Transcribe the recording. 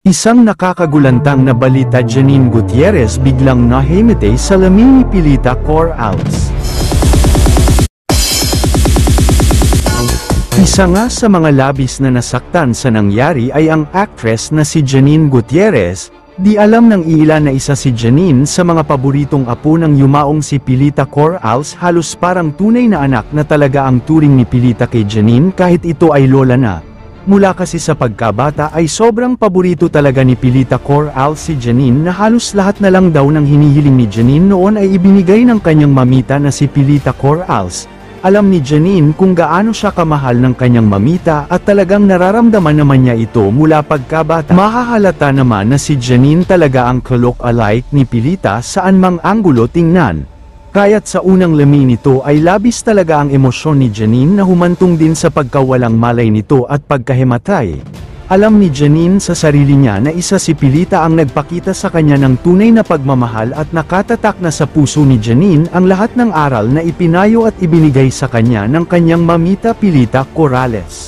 Isang nakakagulantang na balita. Janine Gutierrez biglang nahimatay sa laming ni Pilita Corrales. Isa nga sa mga labis na nasaktan sa nangyari ay ang actress na si Janine Gutierrez. Di alam ng ilan na isa si Janine sa mga paboritong apo ng yumaong si Pilita Corrales. Halos parang tunay na anak na talaga ang turing ni Pilita kay Janine kahit ito ay lola na. Mula kasi sa pagkabata ay sobrang paborito talaga ni Pilita Corrales si Janine na halos lahat na lang daw ng hinihiling ni Janine noon ay ibinigay ng kanyang mamita na si Pilita Corrales. Alam ni Janine kung gaano siya kamahal ng kanyang mamita at talagang nararamdaman naman niya ito mula pagkabata. Mahahalata naman na si Janine talaga ang look-alike ni Pilita saan mang anggulo tingnan. Kaya't sa unang lami nito ay labis talaga ang emosyon ni Janine na humantong din sa pagkawalang malay nito at pagkahimatay. Alam ni Janine sa sarili niya na isa si Pilita ang nagpakita sa kanya ng tunay na pagmamahal at nakatatak na sa puso ni Janine ang lahat ng aral na ipinayo at ibinigay sa kanya ng kanyang mamita Pilita Corrales.